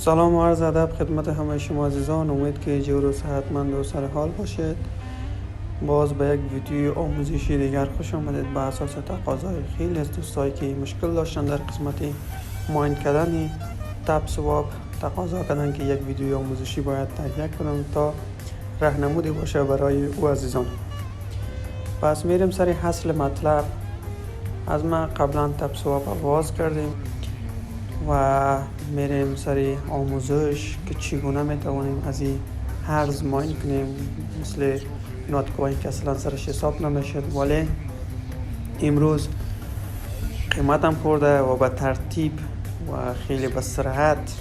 سلام و عرض ادب خدمت همه شما عزیزان. امید که جور و صحتمند و سر حال باشید. باز به یک ویدیو آموزشی دیگر خوش آمدید. به اساس تقاضای خیلی از دوستایی که مشکل داشتن در قسمت ماین کردن تپ سواب تقاضا کردن که یک ویدیو آموزشی باید تهیه کنم تا راهنمودی باشه برای او عزیزان. پس میریم سر اصل مطلب. از ما قبلا تپ سواب آغاز کردیم و میریم سر آموزش که چگونه میتوانیم از این ارز ماین کنیم. مثل نوت کوین که اصلا سرش حساب نمیشد، ولی امروز قیمتم خورده و به ترتیب و خیلی به سرعت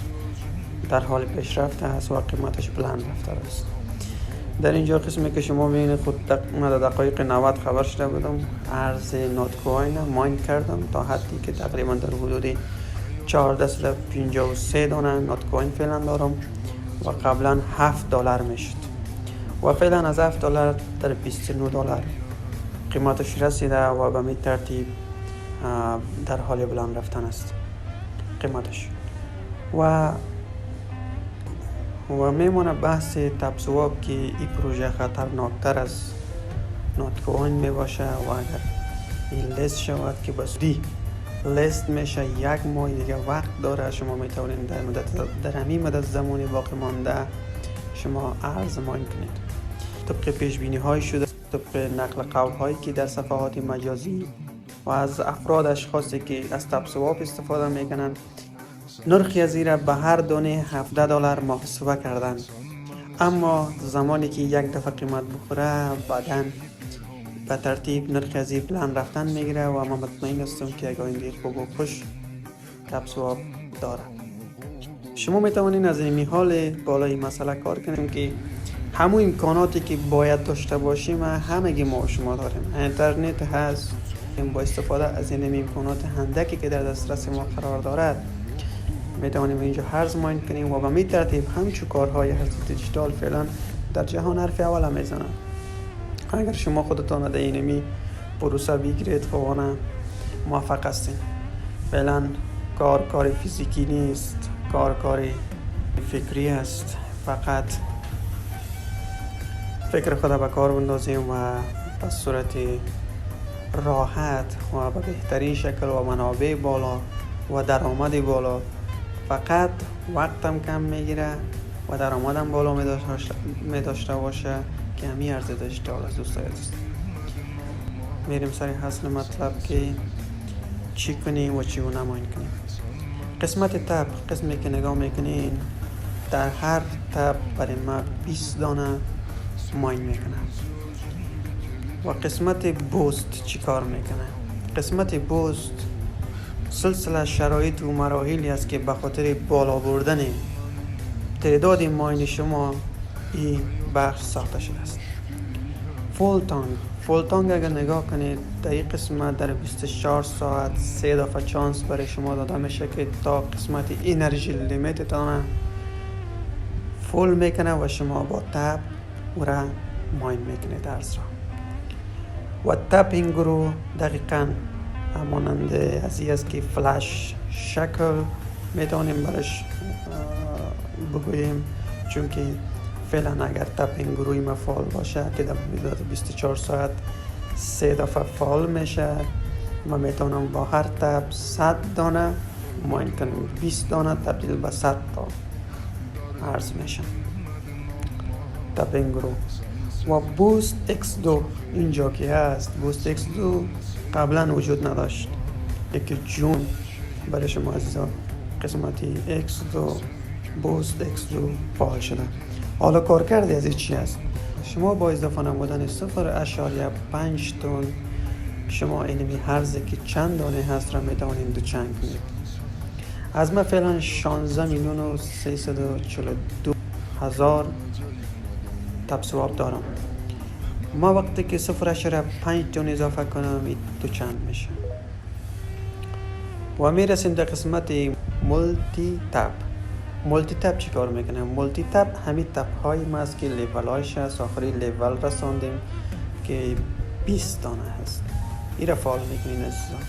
در حال پیشرفت است و قیمتش بلند رفته است. در اینجا قسمی که شما میبینید خود در دقایق 90 خبر شده بودم ارز نوت کوین ماین کردم تا حدی که تقریبا در حدود 1453 دانه نوت کوین فعلا دارم و قبلا $7 میشد و فعلا از $7 در $29 قیمتش رسیده و به می ترتیب در حال بلند رفتن است قیمتش و میمونه بحث تپ سواب که این پروژه خطرناکتر از نوت کوین می باشه و اگر این لیست شود که بسودی لیست میشه یک ماه دیگه وقت داره. شما میتونید در همین مدت زمانی باقی مانده شما ارز ماین کنید طبق پیش بینی های شده، طبق نقل قول هایی که در صفحات مجازی و از افراد اشخاصی که از تپ سواب استفاده میکنن. نرخ از را به هر دانه $17 محاسبه کردن، اما زمانی که یک دفعه قیمت بخوره بعداً به ترتیب نرخ از بلند رفتن میگیره و من مطمئن هستم که یک آینده خوب و خوش تپ سواب داره. شما میتوانید از این حال بالای مسئله کار کنیم که همون امکاناتی که باید داشته باشیم همگی ما و شما داریم. اینترنت هست، با استفاده از این امکانات اندکی که در دسترس ما قرار دارد میتوانیم اینجا ارز ماین کنیم و به می ترتیب همچون کارهای ارز دیجیتال فعلا در جهان حرف اول میزنن. اگر شما خودتان در اینمی پروسه بگیرید خواهانه موفق هستین. فعلا کار فیزیکی نیست، کار فکری است. فقط فکر خود به کار بندازیم و به صورت راحت و به بهترین شکل و منابع بالا و درآمد بالا. فقط وقتم کم میگیره و درآمدم بالا می داشته باشه که همین ارز دیجیتال از دوستای است. میریم سر اصل مطلب که چی کنیم و چگونه ماین کنیم. قسمت تپ، قسمی که نگاه میکنین در هر تپ برای ما 20 دانه ماین میکنه. و قسمت بوست چی کار میکنه؟ قسمت بوست سلسله شرایط و مراحلی است که به خاطر بالا بردن تعداد ماین شما این بخش ساخته شده است. فول تانگ اگر نگاه کنید در این قسمت در 24 ساعت 3 دفعه چانس برای شما داده میشه که تا قسمت انرژی لیمیت تانه فول میکنه و شما با تپ او را ماین میکنید ارز را. و تپینگ رو دقیقاً همانند از این است که فلش شکل میتونیم برش بگوییم، چون که فعلا اگر تپینگ روی ما فعال باشه که در مدت 24 ساعت 3 دفعه فعال میشه و میتونم با هر تپ 100 دانه ماین کنیم. 20 دانه تبدیل به 100 تا ارز میشه تپینگ رو. و بوست X2 اینجا که هست، بوست X2 قبلا وجود نداشت. یکی جون برای شما عزیزان قسمتی X2 بوست X2 فعال شده. حالا کار کرده از این چی است؟ شما با اضافه نمودن 0.5 تون شما اینمی ارزی که چند دانه هست را میتوانید دوچنگ کنید. از من فعلا 16,342,000 تپ سواب دارم. ما وقتی که 0.5 تون اضافه کنم این دوچند میشه. و میرسیم در قسمت مولتی تپ. مولتی تپ چی کار میکنه؟ مولتی تپ همین تپ های ما است که لیول هایش هست. آخری لیول رساندیم که 20 دانه هست. این را فعال میکنین عزیزان.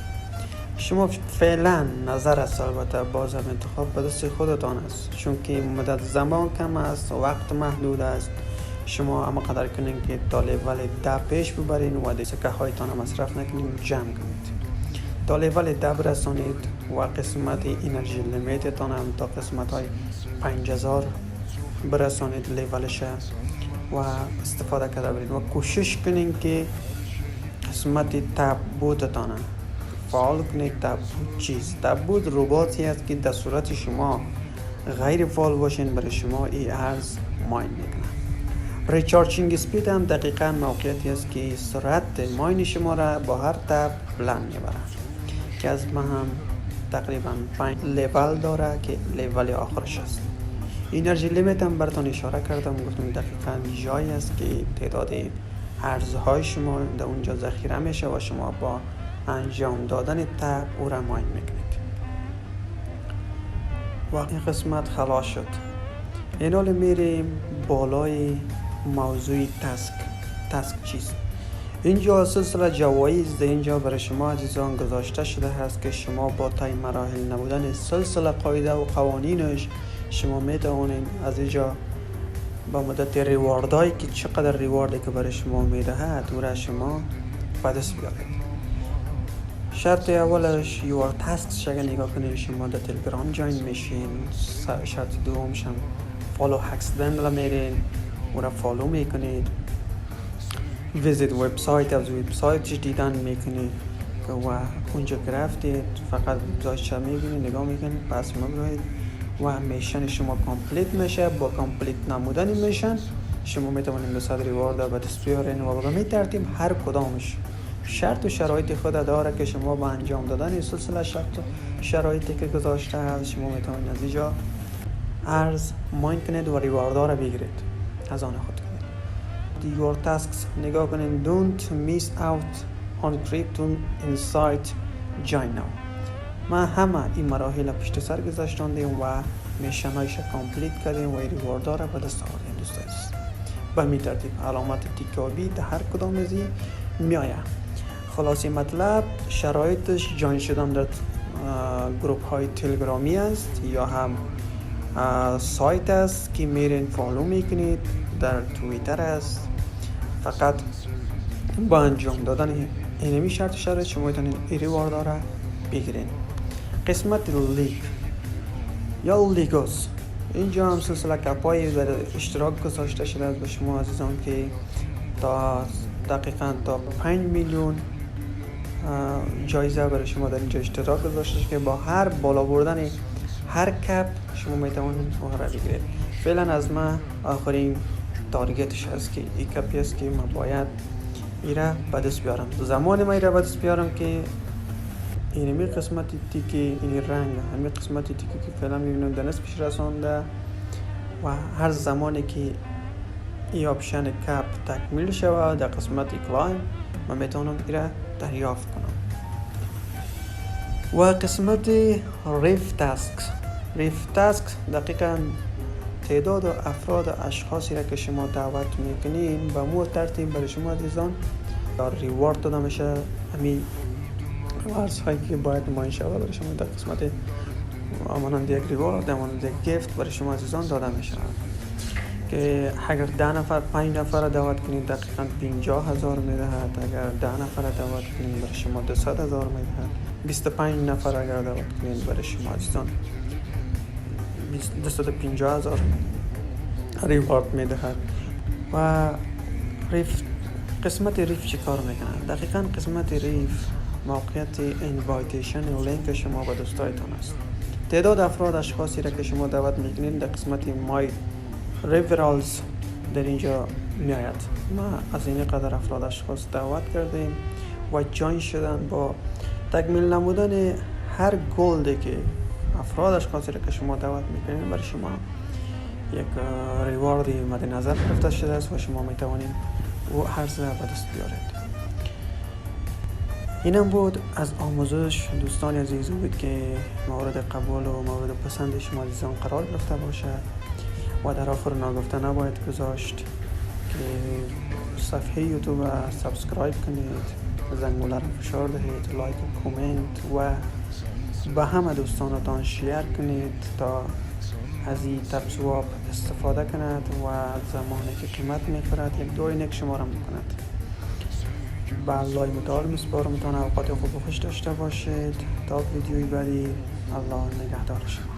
شما فعلا نظر است، البته باز هم انتخاب به دست خودتان است، چون که مدت زمان کم است، وقت محدود است. شما اما قدر کنین که تا لیول 10 پیش ببرین و سکه هایتان مصرف نکنین، جمع کنید تا لیول 10 برسانید و قسمت انرژی لیمیتتان هم تا قسمت های 5000 برسانید لیولش و استفاده کرده برید و کوشش کنین که قسمت تب بودتان فعال کنید. تب بود رباتی است که در صورت شما غیر فعال باشین برای شما این ارز ماین میکنه. ریچارجینگ اسپید هم دقیقا موقعیتی است که سرعت ماین شما را با هر تب بلند میبره که از ما هم تقریبا 5 لیول داره که لیول آخرش است. انرژی لیمیت هم براتون اشاره کردم، گفتم دقیقا جایی است که تعداد ارزهای شما در اونجا ذخیره میشه و شما با انجام دادن تب او را ماین میکنید. و این قسمت خلاص شد. این حال میریم بالای موضوع تاسک چیست. اینجا سلسله جوایز در اینجا برای شما عزیزان گذاشته شده هست که شما با طی مراحل نبودن سلسله قاعده و قوانینش شما میتوانید از اینجا با مدت ریواردهایی که چقدر ریواردی که برای شما میدهد او را شما به دست بیارید. شرط اولش یور تاسک اگر نگاه کنید شما در تلگرام جوین میشین. شرط دومش هم فالو اکسیدنتال میرین او را فالو میکنید. ویزیت وبسایت، از وبسایتش دیدن میکنید و اونجا که رفتید فقط وبسایتش میبینید، نگاه میکنید، پس میبینید و میشن شما کامپلیت میشه. با کامپلیت نمودن میشن شما میتونید 200 ریوارد به دست بیارین و به همین ترتیب هر کدامش شرط و شرایط خود داره که شما با انجام دادن سلسله شرایطی که گذاشته هست شما میتونید از اینجا ارز ماین کنید و ریواردها را بگیرید از آن خود. Your tasks نگاه کنید. Don't miss out on crypto insight join now. ما همه این مراحل پشت سر گذاشتیم و میشن هایش کامپلیت کردیم و ریواردها را به دست آوردیم دوست عزیز. به می ترتیب علامت تیکابی در هر کدام از این میآید. خلاصی مطلب شرایطش جوین شدن در گروپ های تلگرامی است یا هم سایت است که میرین فالو میکنید. در توییتر است. فقط با انجام دادن اینمی شرط شرایط شما میتونید ریوارد را بگیرین. قسمت لیگ یا لیگوس، اینجا هم سلسله کپایی در اشتراک گذاشته شده است به شما عزیزان که تا دقیقاً تا 5 میلیون جایزه برای شما در اینجا اشتراک گذاشته شده که با هر بالا بردن هر کپ شما میتونید اون را بگیرید. فعلا از ما آخرین تارگتش هست که این کپی است که من باید ایره به دست بیارم. زمان ما ایره به دست بیارم که اینمی قسمت تیکی این رنگ همین قسمت تیکی که فعلا میبینم در نصفش رسانده و هر زمانی که این آپشن کپ تکمیل شود در قسمت کلایم من میتونم ایره دریافت کنم. و قسمت ریف تاسک دقیقاً تعداد افراد اشخاصی را که شما دعوت میکنین به مو ترتیب برای شما عزیزان ریوارد داده میشه. همین ارزهایی که باید ماین شود برای شما در قسمت مانند یک ریوارد مانند یک گیفت برای شما عزیزان داده میشه که اگر 10 نفر 5 نفر دعوت کنید دقیقاً 50,000 میدهد. اگر 10 نفر دعوت کنید برای شما 200,000 میدهد. 25 نفر اگر دعوت کنید برای شما عزیزان 250,000 ریوارد میدهد. و قسمت ریف چی کار میکنه؟ دقیقاً قسمت ریف موقعیت اینوایتیشن لینک شما به دوستایتان است. تعداد افراد اشخاصی را که شما دعوت میکنید در قسمت مای ریفرالز در اینجا میآید. ما از این قدر افراد اشخاص دعوت کردیم و جوین شدن. با تکمیل نمودن هر گلدی که افراد اشخاصی را که شما دعوت میکنید برای شما یک ریواردی مد نظر گرفته شده است و شما میتوانید او ارز به دست بیارید. اینم بود از آموزش دوستان عزیز. بود که مورد قبول و مورد پسند شما عزیزان قرار گرفته باشد و در آخر ناگفته نباید گذاشت که صفحه یوتیوب را سابسکرایب کنید، زنگوله رو فشار دهید، لایک و کامنت و به همه دوستانتان شیر کنید تا از این تبسواب استفاده کند و زمانی که قیمت میخورد یک دو اینک شما را میکند. به الله متعال میسپارمتان. اوقات خوب و خوش داشته باشید تا ویدیوی بعدی. الله نگهدار شما.